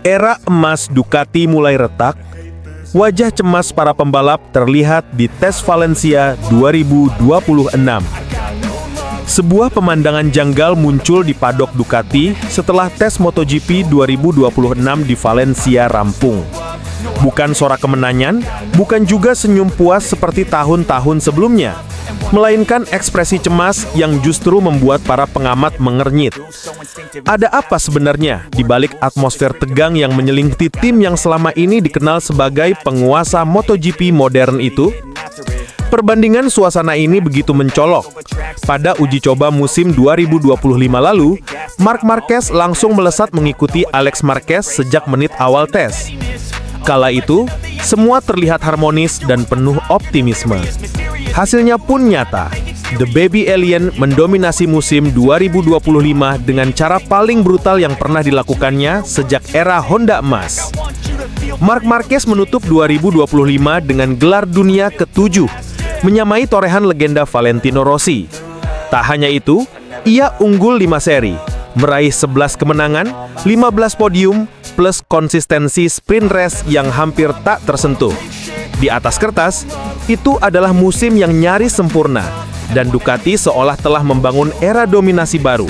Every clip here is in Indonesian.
Era emas Ducati mulai retak, wajah cemas para pembalap terlihat di tes Valencia 2026. Sebuah pemandangan janggal muncul di padok Ducati setelah tes MotoGP 2026 di Valencia rampung. Bukan sorak kemenangan, bukan juga senyum puas seperti tahun-tahun sebelumnya, melainkan ekspresi cemas yang justru membuat para pengamat mengernyit. Ada apa sebenarnya di balik atmosfer tegang yang menyelimuti tim yang selama ini dikenal sebagai penguasa MotoGP modern itu? Perbandingan suasana ini begitu mencolok. Pada uji coba musim 2025 lalu, Marc Marquez langsung melesat mengikuti Alex Marquez sejak menit awal tes. Kala itu, semua terlihat harmonis dan penuh optimisme. Hasilnya pun nyata. The Baby Alien mendominasi musim 2025 dengan cara paling brutal yang pernah dilakukannya sejak era Honda emas. Marc Marquez menutup 2025 dengan gelar dunia ke-7, menyamai torehan legenda Valentino Rossi. Tak hanya itu, ia unggul 5 seri, meraih 11 kemenangan, 15 podium, plus konsistensi sprint race yang hampir tak tersentuh. Di atas kertas, itu adalah musim yang nyaris sempurna, dan Ducati seolah telah membangun era dominasi baru.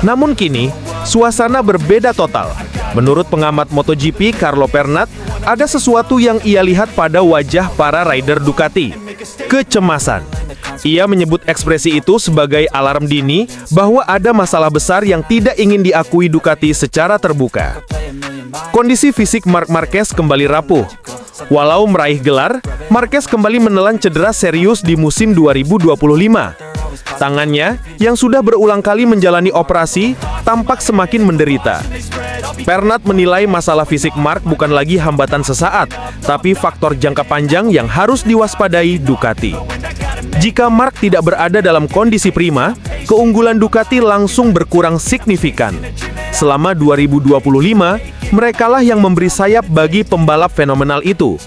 Namun kini, suasana berbeda total. Menurut pengamat MotoGP Carlo Pernat, ada sesuatu yang ia lihat pada wajah para rider Ducati: kecemasan. Ia menyebut ekspresi itu sebagai alarm dini bahwa ada masalah besar yang tidak ingin diakui Ducati secara terbuka. Kondisi fisik Marc Marquez kembali rapuh. Walau meraih gelar, Marquez kembali menelan cedera serius di musim 2025. Tangannya, yang sudah berulang kali menjalani operasi, tampak semakin menderita. Pernat menilai masalah fisik Marc bukan lagi hambatan sesaat, tapi faktor jangka panjang yang harus diwaspadai Ducati. Jika Marc tidak berada dalam kondisi prima, keunggulan Ducati langsung berkurang signifikan. Selama 2025, merekalah yang memberi sayap bagi pembalap fenomenal itu.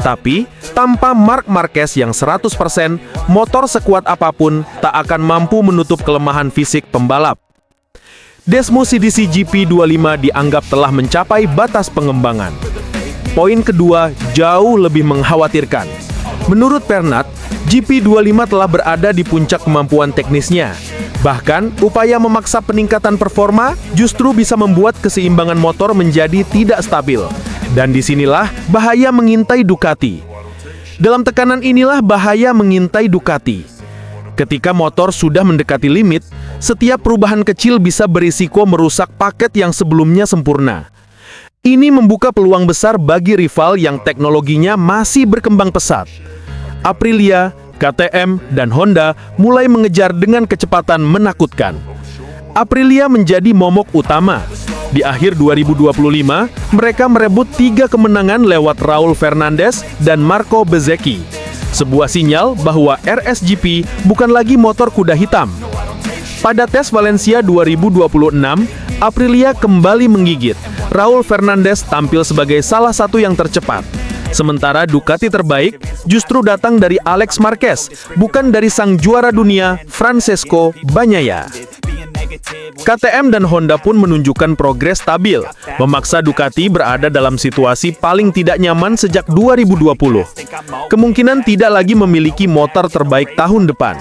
Tapi, tanpa Marc Marquez yang 100%, motor sekuat apapun tak akan mampu menutup kelemahan fisik pembalap. Desmo CDC GP25 dianggap telah mencapai batas pengembangan. Poin kedua jauh lebih mengkhawatirkan. Menurut Pernat, GP25 telah berada di puncak kemampuan teknisnya. Bahkan, upaya memaksa peningkatan performa justru bisa membuat keseimbangan motor menjadi tidak stabil. Dan disinilah bahaya mengintai Ducati. Dalam tekanan inilah bahaya mengintai Ducati. Ketika motor sudah mendekati limit, setiap perubahan kecil bisa berisiko merusak paket yang sebelumnya sempurna. Ini membuka peluang besar bagi rival yang teknologinya masih berkembang pesat. Aprilia, KTM, dan Honda mulai mengejar dengan kecepatan menakutkan. Aprilia menjadi momok utama. Di akhir 2025, mereka merebut 3 kemenangan lewat Raul Fernandez dan Marco Bezzecchi. Sebuah sinyal bahwa RSGP bukan lagi motor kuda hitam. Pada tes Valencia 2026, Aprilia kembali menggigit. Raul Fernandez tampil sebagai salah satu yang tercepat. Sementara Ducati terbaik justru datang dari Alex Marquez, bukan dari sang juara dunia Francesco Bagnaia. KTM dan Honda pun menunjukkan progres stabil, memaksa Ducati berada dalam situasi paling tidak nyaman sejak 2020. Kemungkinan tidak lagi memiliki motor terbaik tahun depan.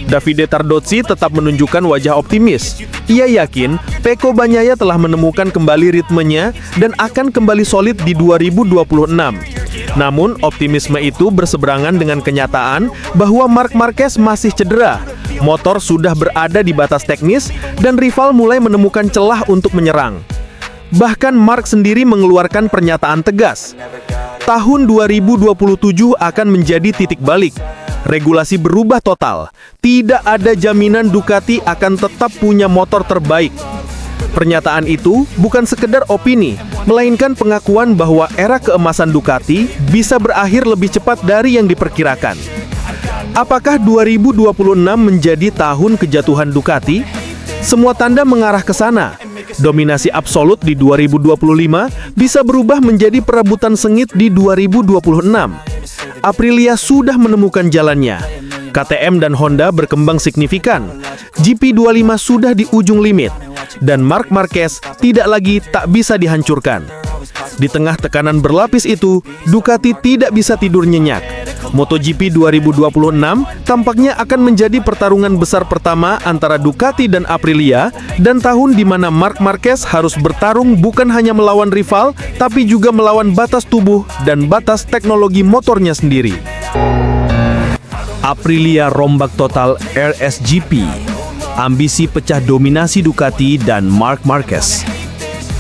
Davide Tardozzi tetap menunjukkan wajah optimis. Ia yakin Pecco Bagnaia telah menemukan kembali ritmenya dan akan kembali solid di 2026. Namun, optimisme itu berseberangan dengan kenyataan bahwa Marc Marquez masih cedera. Motor sudah berada di batas teknis dan rival mulai menemukan celah untuk menyerang. Bahkan Marc sendiri mengeluarkan pernyataan tegas. Tahun 2027 akan menjadi titik balik. Regulasi berubah total. Tidak ada jaminan Ducati akan tetap punya motor terbaik. Pernyataan itu bukan sekedar opini, melainkan pengakuan bahwa era keemasan Ducati bisa berakhir lebih cepat dari yang diperkirakan. Apakah 2026 menjadi tahun kejatuhan Ducati? Semua tanda mengarah ke sana. Dominasi absolut di 2025 bisa berubah menjadi perebutan sengit di 2026. Aprilia sudah menemukan jalannya. KTM dan Honda berkembang signifikan. GP25 sudah di ujung limit. dan Marc Marquez tidak lagi tak bisa dihancurkan. Di tengah tekanan berlapis itu, Ducati tidak bisa tidur nyenyak. MotoGP 2026 tampaknya akan menjadi pertarungan besar pertama antara Ducati dan Aprilia, dan tahun di mana Marc Marquez harus bertarung bukan hanya melawan rival, tapi juga melawan batas tubuh dan batas teknologi motornya sendiri. Aprilia rombak total RSGP, ambisi pecah dominasi Ducati dan Marc Marquez.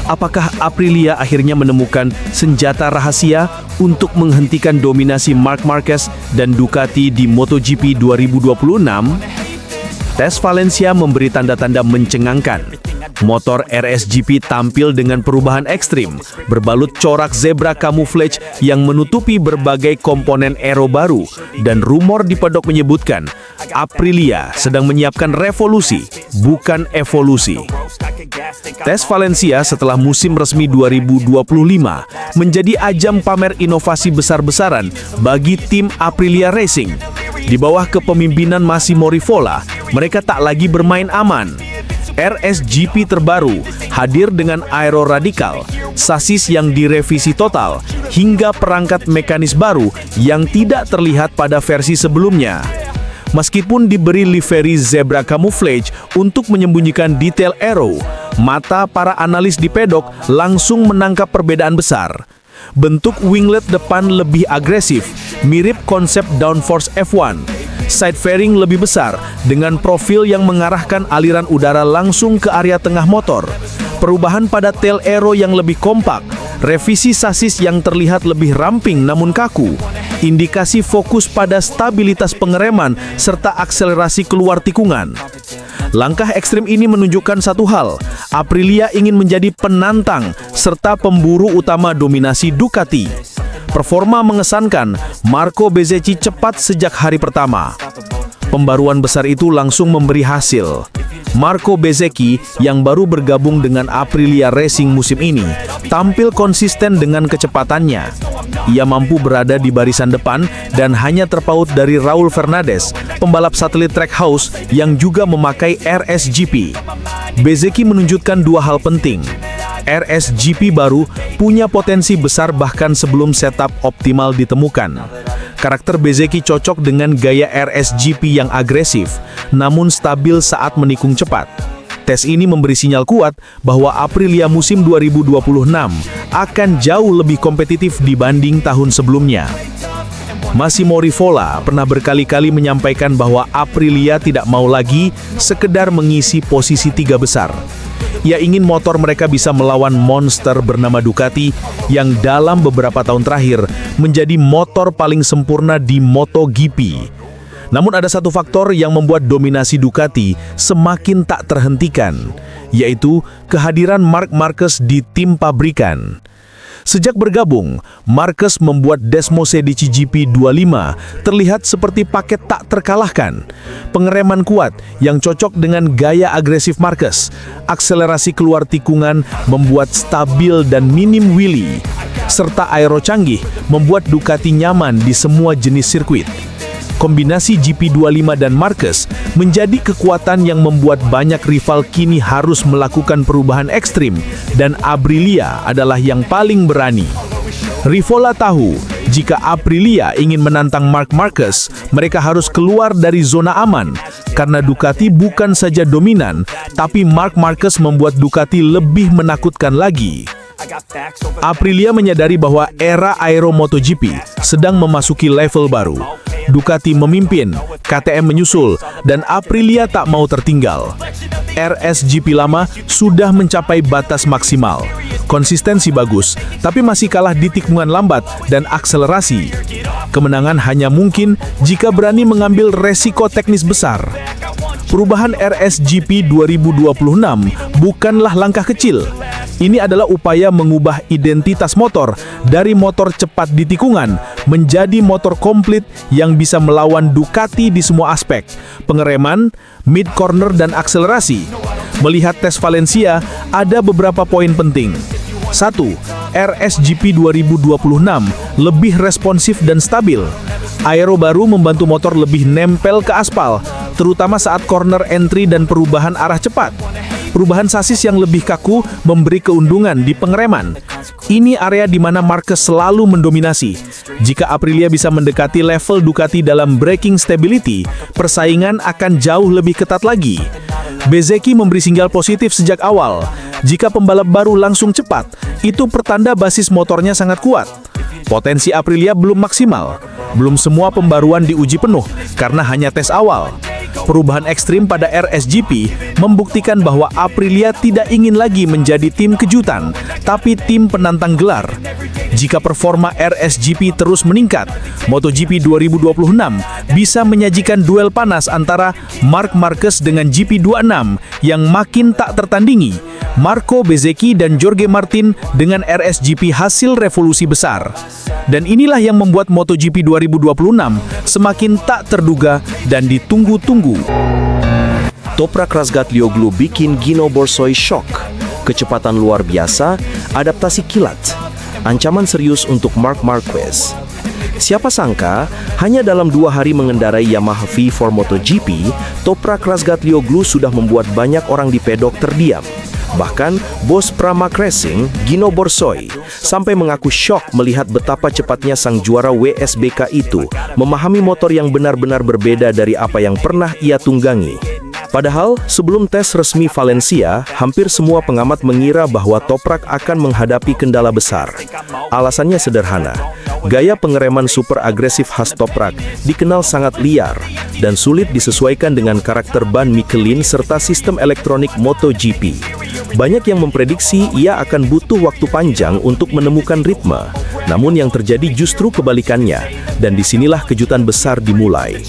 Apakah Aprilia akhirnya menemukan senjata rahasia untuk menghentikan dominasi Marc Marquez dan Ducati di MotoGP 2026? Tes Valencia memberi tanda-tanda mencengangkan. Motor RSGP tampil dengan perubahan ekstrim, berbalut corak zebra camouflage yang menutupi berbagai komponen aero baru, dan rumor di pedok menyebutkan Aprilia sedang menyiapkan revolusi, bukan evolusi. Tes Valencia setelah musim resmi 2025 menjadi ajang pamer inovasi besar-besaran bagi tim Aprilia Racing. Di bawah kepemimpinan Massimo Rivola, mereka tak lagi bermain aman. RSGP terbaru hadir dengan aero radikal, sasis yang direvisi total, hingga perangkat mekanis baru yang tidak terlihat pada versi sebelumnya. Meskipun diberi livery zebra camouflage untuk menyembunyikan detail aero, mata para analis di pedok langsung menangkap perbedaan besar. Bentuk winglet depan lebih agresif, mirip konsep downforce F1. Side fairing lebih besar, dengan profil yang mengarahkan aliran udara langsung ke area tengah motor. Perubahan pada tail aero yang lebih kompak, revisi sasis yang terlihat lebih ramping namun kaku, indikasi fokus pada stabilitas pengereman serta akselerasi keluar tikungan. Langkah ekstrim ini menunjukkan satu hal, Aprilia ingin menjadi penantang serta pemburu utama dominasi Ducati. Performa mengesankan, Marco Bezzecchi cepat sejak hari pertama. Pembaruan besar itu langsung memberi hasil. Marco Bezzecchi yang baru bergabung dengan Aprilia Racing musim ini tampil konsisten dengan kecepatannya. Ia mampu berada di barisan depan dan hanya terpaut dari Raul Fernandez, pembalap satelit Trackhouse yang juga memakai RSGP. Bezzecchi menunjukkan dua hal penting. RSGP baru punya potensi besar bahkan sebelum setup optimal ditemukan. Karakter Bezzecchi cocok dengan gaya RSGP yang agresif, namun stabil saat menikung cepat. Tes ini memberi sinyal kuat bahwa Aprilia musim 2026 akan jauh lebih kompetitif dibanding tahun sebelumnya. Massimo Rivola pernah berkali-kali menyampaikan bahwa Aprilia tidak mau lagi sekedar mengisi posisi 3 besar. Ia ingin motor mereka bisa melawan monster bernama Ducati yang dalam beberapa tahun terakhir menjadi motor paling sempurna di MotoGP. Namun ada satu faktor yang membuat dominasi Ducati semakin tak terhentikan, yaitu kehadiran Marc Marquez di tim pabrikan. Sejak bergabung, Marquez membuat Desmosedici GP25 terlihat seperti paket tak terkalahkan. Pengereman kuat yang cocok dengan gaya agresif Marquez, akselerasi keluar tikungan membuat stabil dan minim wheelie, serta aero canggih membuat Ducati nyaman di semua jenis sirkuit. Kombinasi GP25 dan Marquez menjadi kekuatan yang membuat banyak rival kini harus melakukan perubahan ekstrim, dan Aprilia adalah yang paling berani. Rivola tahu, jika Aprilia ingin menantang Marc Marquez, mereka harus keluar dari zona aman, karena Ducati bukan saja dominan, tapi Marc Marquez membuat Ducati lebih menakutkan lagi. Aprilia menyadari bahwa era Aero MotoGP sedang memasuki level baru. Ducati memimpin, KTM menyusul, dan Aprilia tak mau tertinggal. RSGP lama sudah mencapai batas maksimal. Konsistensi bagus, tapi masih kalah di tikungan lambat dan akselerasi. Kemenangan hanya mungkin jika berani mengambil resiko teknis besar. Perubahan RSGP 2026 bukanlah langkah kecil. Ini adalah upaya mengubah identitas motor dari motor cepat di tikungan menjadi motor komplit yang bisa melawan Ducati di semua aspek, pengereman, mid corner, dan akselerasi. Melihat tes Valencia, ada beberapa poin penting. 1. RSGP 2026 lebih responsif dan stabil. Aero baru membantu motor lebih nempel ke aspal, terutama saat corner entry dan perubahan arah cepat. Perubahan sasis yang lebih kaku memberi keuntungan di pengereman. Ini area di mana Marquez selalu mendominasi. Jika Aprilia bisa mendekati level Ducati dalam braking stability, persaingan akan jauh lebih ketat lagi. Bezzecchi memberi sinyal positif sejak awal. Jika pembalap baru langsung cepat, itu pertanda basis motornya sangat kuat. Potensi Aprilia belum maksimal. Belum semua pembaruan diuji penuh karena hanya tes awal. Perubahan ekstrim pada RSGP membuktikan bahwa Aprilia tidak ingin lagi menjadi tim kejutan, tapi tim penantang gelar. Jika performa RSGP terus meningkat, MotoGP 2026 bisa menyajikan duel panas antara Marc Marquez dengan GP26 yang makin tak tertandingi, Marco Bezzecchi dan Jorge Martin dengan RSGP hasil revolusi besar. Dan inilah yang membuat MotoGP 2026 semakin tak terduga dan ditunggu-tunggu. Toprak Razgatlioglu bikin Gino Borsoi shock. Kecepatan luar biasa, adaptasi kilat, ancaman serius untuk Marc Marquez. Siapa sangka, hanya dalam 2 hari mengendarai Yamaha V4 MotoGP, Toprak Razgatlioglu sudah membuat banyak orang di pedok terdiam. Bahkan, bos Pramac Racing, Gino Borsoi, sampai mengaku syok melihat betapa cepatnya sang juara WSBK itu memahami motor yang benar-benar berbeda dari apa yang pernah ia tunggangi. Padahal, sebelum tes resmi Valencia, hampir semua pengamat mengira bahwa Toprak akan menghadapi kendala besar. Alasannya sederhana, gaya pengereman super agresif khas Toprak dikenal sangat liar dan sulit disesuaikan dengan karakter ban Michelin serta sistem elektronik MotoGP. Banyak yang memprediksi ia akan butuh waktu panjang untuk menemukan ritme, namun yang terjadi justru kebalikannya, dan disinilah kejutan besar dimulai.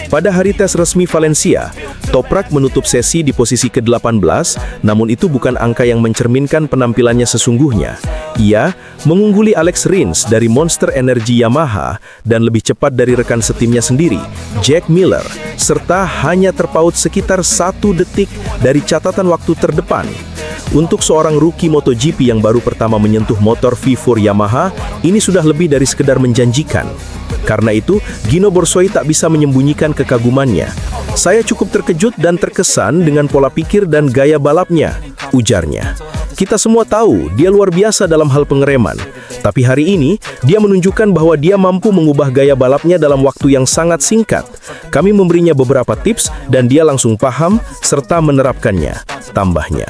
Pada hari tes resmi Valencia, Toprak menutup sesi di posisi ke-18, namun itu bukan angka yang mencerminkan penampilannya sesungguhnya. Ia mengungguli Alex Rins dari Monster Energy Yamaha dan lebih cepat dari rekan setimnya sendiri, Jack Miller, serta hanya terpaut sekitar 1 detik dari catatan waktu terdepan. Untuk seorang rookie MotoGP yang baru pertama menyentuh motor V4 Yamaha, ini sudah lebih dari sekedar menjanjikan. Karena itu, Gino Borsoi tak bisa menyembunyikan kekagumannya. Saya cukup terkejut dan terkesan dengan pola pikir dan gaya balapnya, ujarnya. Kita semua tahu dia luar biasa dalam hal pengereman, tapi hari ini dia menunjukkan bahwa dia mampu mengubah gaya balapnya dalam waktu yang sangat singkat. Kami memberinya beberapa tips dan dia langsung paham serta menerapkannya, tambahnya.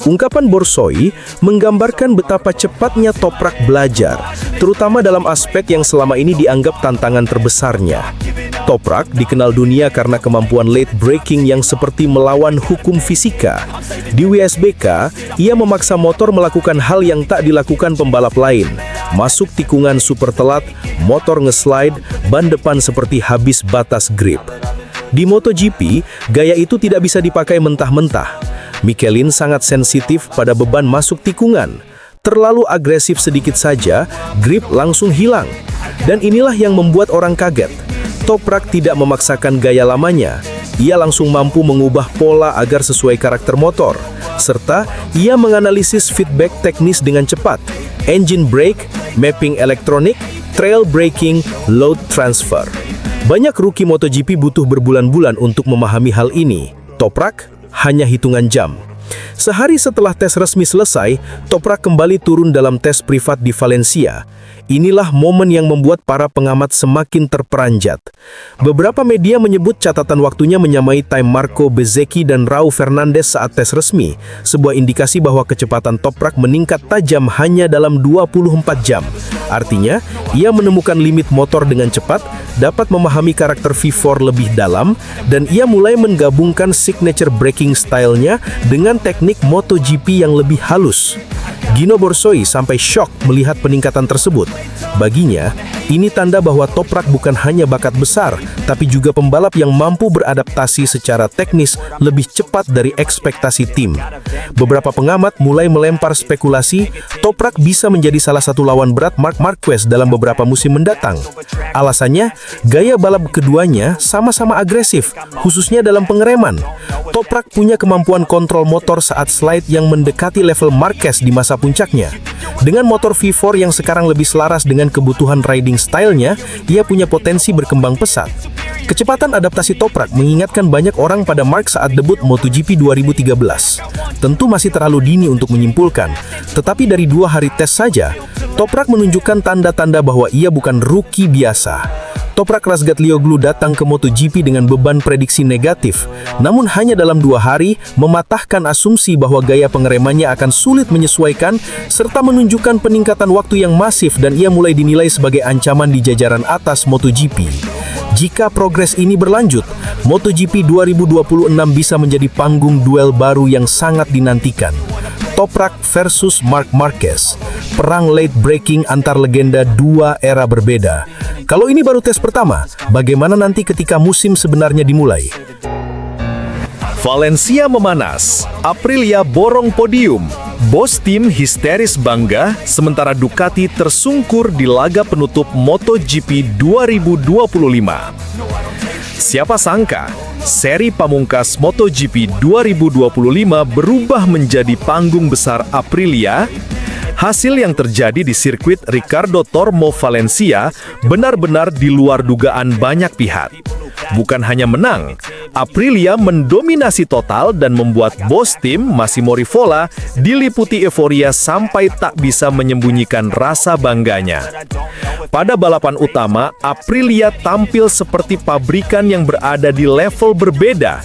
Ungkapan Borsoi menggambarkan betapa cepatnya Toprak belajar, terutama dalam aspek yang selama ini dianggap tantangan terbesarnya. Toprak dikenal dunia karena kemampuan late braking yang seperti melawan hukum fisika. Di WSBK, ia memaksa motor melakukan hal yang tak dilakukan pembalap lain. Masuk tikungan super telat, motor nge-slide, ban depan seperti habis batas grip. Di MotoGP, gaya itu tidak bisa dipakai mentah-mentah. Michelin sangat sensitif pada beban masuk tikungan. Terlalu agresif sedikit saja, grip langsung hilang. Dan inilah yang membuat orang kaget. Toprak tidak memaksakan gaya lamanya. Ia langsung mampu mengubah pola agar sesuai karakter motor. Serta, ia menganalisis feedback teknis dengan cepat. Engine brake, mapping elektronik, trail braking, load transfer. Banyak rookie MotoGP butuh berbulan-bulan untuk memahami hal ini. Toprak hanya hitungan jam. Sehari setelah tes resmi selesai, Toprak kembali turun dalam tes privat di Valencia. Inilah momen yang membuat para pengamat semakin terperanjat. Beberapa media menyebut catatan waktunya menyamai time Marco Bezzecchi dan Raul Fernandez saat tes resmi, sebuah indikasi bahwa kecepatan Toprak meningkat tajam hanya dalam 24 jam. Artinya, ia menemukan limit motor dengan cepat, dapat memahami karakter V4 lebih dalam, dan ia mulai menggabungkan signature braking style-nya dengan teknik MotoGP yang lebih halus. Gino Borsoi sampai shock melihat peningkatan tersebut. Baginya, ini tanda bahwa Toprak bukan hanya bakat besar, tapi juga pembalap yang mampu beradaptasi secara teknis lebih cepat dari ekspektasi tim. Beberapa pengamat mulai melempar spekulasi, Toprak bisa menjadi salah satu lawan berat Marc Marquez dalam beberapa musim mendatang. Alasannya, gaya balap keduanya sama-sama agresif, khususnya dalam pengereman. Toprak punya kemampuan kontrol motor saat slide yang mendekati level Marquez di masa puncaknya. Dengan motor V4 yang sekarang lebih selaras dengan kebutuhan riding style-nya, ia punya potensi berkembang pesat. Kecepatan adaptasi Toprak mengingatkan banyak orang pada Mark saat debut MotoGP 2013. Tentu masih terlalu dini untuk menyimpulkan, tetapi dari 2 hari tes saja, Toprak menunjukkan tanda-tanda bahwa ia bukan rookie biasa. Toprak Razgatlioglu datang ke MotoGP dengan beban prediksi negatif, namun hanya dalam 2 hari mematahkan asumsi bahwa gaya pengeremannya akan sulit menyesuaikan serta menunjukkan peningkatan waktu yang masif dan ia mulai dinilai sebagai ancaman di jajaran atas MotoGP. Jika progres ini berlanjut, MotoGP 2026 bisa menjadi panggung duel baru yang sangat dinantikan. Toprak versus Marc Marquez, perang late breaking antar legenda 2 era berbeda. Kalau ini baru tes pertama, bagaimana nanti ketika musim sebenarnya dimulai? Valencia memanas, Aprilia borong podium. Bos tim histeris bangga, sementara Ducati tersungkur di laga penutup MotoGP 2025. Siapa sangka, seri pamungkas MotoGP 2025 berubah menjadi panggung besar Aprilia. Hasil yang terjadi di sirkuit Ricardo Tormo Valencia benar-benar di luar dugaan banyak pihak. Bukan hanya menang, Aprilia mendominasi total dan membuat bos tim Massimo Rivola diliputi euforia sampai tak bisa menyembunyikan rasa bangganya. Pada balapan utama, Aprilia tampil seperti pabrikan yang berada di level berbeda.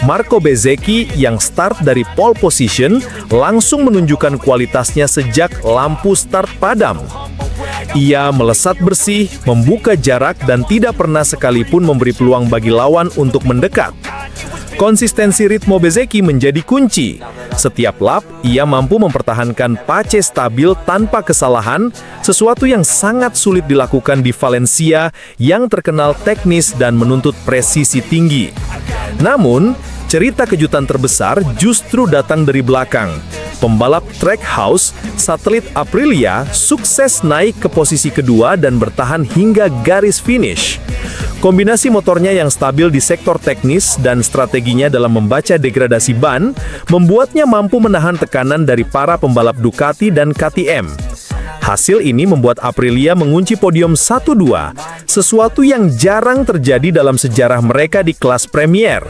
Marco Bezzecchi yang start dari pole position langsung menunjukkan kualitasnya sejak lampu start padam. Ia melesat bersih, membuka jarak dan tidak pernah sekalipun memberi peluang bagi lawan untuk mendekat. Konsistensi ritme Bezzecchi menjadi kunci. Setiap lap, ia mampu mempertahankan pace stabil tanpa kesalahan, sesuatu yang sangat sulit dilakukan di Valencia yang terkenal teknis dan menuntut presisi tinggi. Namun, cerita kejutan terbesar justru datang dari belakang. Pembalap Trackhouse, satelit Aprilia, sukses naik ke posisi kedua dan bertahan hingga garis finish. Kombinasi motornya yang stabil di sektor teknis dan strateginya dalam membaca degradasi ban membuatnya mampu menahan tekanan dari para pembalap Ducati dan KTM. Hasil ini membuat Aprilia mengunci podium 1-2, sesuatu yang jarang terjadi dalam sejarah mereka di kelas Premier.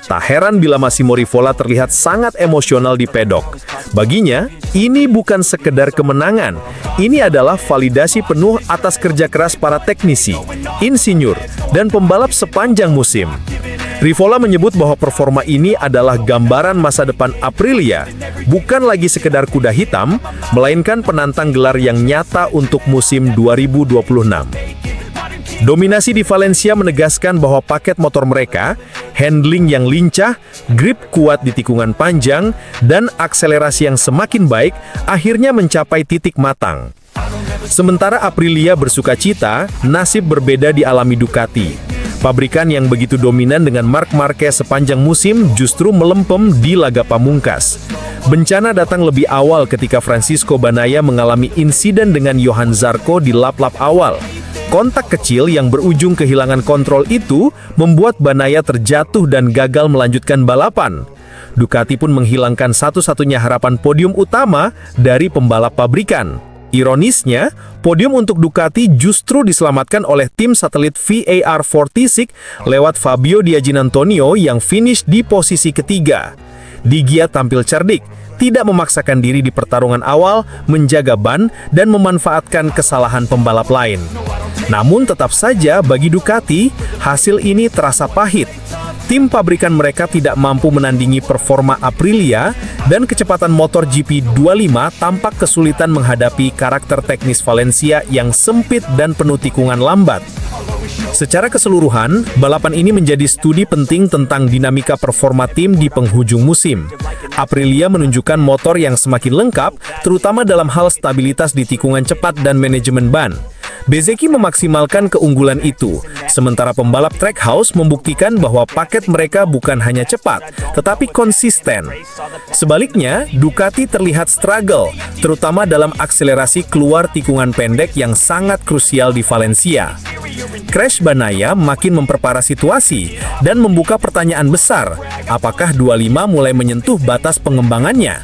Tak heran bila Massimo Rivola terlihat sangat emosional di pedok. Baginya, ini bukan sekedar kemenangan. Ini adalah validasi penuh atas kerja keras para teknisi, insinyur, dan pembalap sepanjang musim. Rivola menyebut bahwa performa ini adalah gambaran masa depan Aprilia, bukan lagi sekedar kuda hitam, melainkan penantang gelar yang nyata untuk musim 2026. Dominasi di Valencia menegaskan bahwa paket motor mereka, handling yang lincah, grip kuat di tikungan panjang, dan akselerasi yang semakin baik, akhirnya mencapai titik matang. Sementara Aprilia bersukacita, nasib berbeda dialami Ducati. Pabrikan yang begitu dominan dengan Marc Marquez sepanjang musim justru melempem di laga pamungkas. Bencana datang lebih awal ketika Francisco Bagnaia mengalami insiden dengan Johan Zarco di lap-lap awal. Kontak kecil yang berujung kehilangan kontrol itu membuat Bagnaia terjatuh dan gagal melanjutkan balapan. Ducati pun menghilangkan satu-satunya harapan podium utama dari pembalap pabrikan. Ironisnya, podium untuk Ducati justru diselamatkan oleh tim satelit VAR46 lewat Fabio Di Giannantonio yang finish di posisi ketiga. Di Gia tampil cerdik, tidak memaksakan diri di pertarungan awal, menjaga ban, dan memanfaatkan kesalahan pembalap lain. Namun tetap saja bagi Ducati, hasil ini terasa pahit. Tim pabrikan mereka tidak mampu menandingi performa Aprilia dan kecepatan motor GP25 tampak kesulitan menghadapi karakter teknis Valencia yang sempit dan penuh tikungan lambat. Secara keseluruhan, balapan ini menjadi studi penting tentang dinamika performa tim di penghujung musim. Aprilia menunjukkan motor yang semakin lengkap, terutama dalam hal stabilitas di tikungan cepat dan manajemen ban. Bezzecchi memaksimalkan keunggulan itu, sementara pembalap Trackhouse membuktikan bahwa paket mereka bukan hanya cepat, tetapi konsisten. Sebaliknya, Ducati terlihat struggle, terutama dalam akselerasi keluar tikungan pendek yang sangat krusial di Valencia. Crash Bagnaia makin memperparah situasi dan membuka pertanyaan besar, apakah 25 mulai menyentuh batas pengembangannya?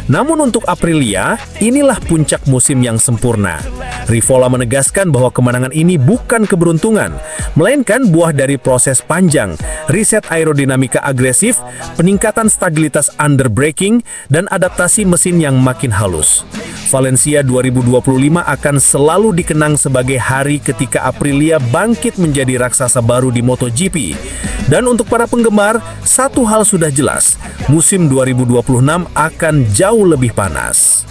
Namun untuk Aprilia, inilah puncak musim yang sempurna. Rivola menegaskan bahwa kemenangan ini bukan keberuntungan, melainkan buah dari proses panjang, riset aerodinamika agresif, peningkatan stabilitas underbraking, dan adaptasi mesin yang makin halus. Valencia 2025 akan selalu dikenang sebagai hari ketika Aprilia bangkit menjadi raksasa baru di MotoGP. Dan untuk para penggemar, satu hal sudah jelas, musim 2026 akan jauh lebih panas.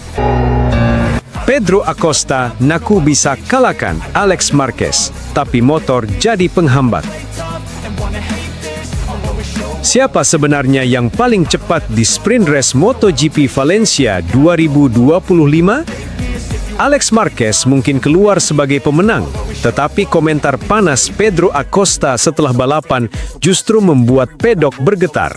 Pedro Acosta naku bisa kalahkan Alex Marquez, tapi motor jadi penghambat. Siapa sebenarnya yang paling cepat di sprint race MotoGP Valencia 2025? Alex Marquez mungkin keluar sebagai pemenang, tetapi komentar panas Pedro Acosta setelah balapan justru membuat pedok bergetar.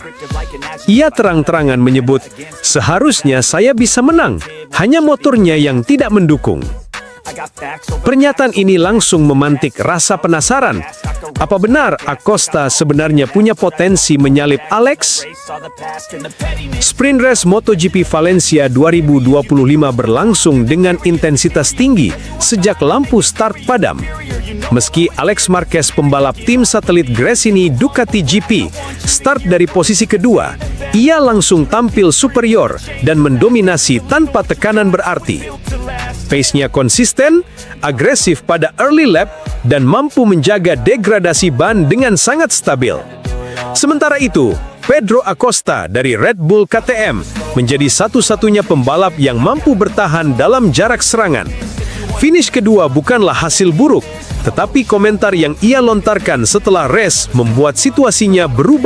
Ia terang-terangan menyebut, "Seharusnya saya bisa menang, hanya motornya yang tidak mendukung." Pernyataan ini langsung memantik rasa penasaran. Apa benar Acosta sebenarnya punya potensi menyalip Alex? Sprint race MotoGP Valencia 2025 berlangsung dengan intensitas tinggi sejak lampu start padam. Meski Alex Marquez pembalap tim satelit Gresini Ducati GP start dari posisi kedua, ia langsung tampil superior dan mendominasi tanpa tekanan berarti. Pace-nya konsisten, agresif pada early lap, dan mampu menjaga degradasi ban dengan sangat stabil. Sementara itu, Pedro Acosta dari Red Bull KTM menjadi satu-satunya pembalap yang mampu bertahan dalam jarak serangan. Finish kedua bukanlah hasil buruk, tetapi komentar yang ia lontarkan setelah race membuat situasinya berubah.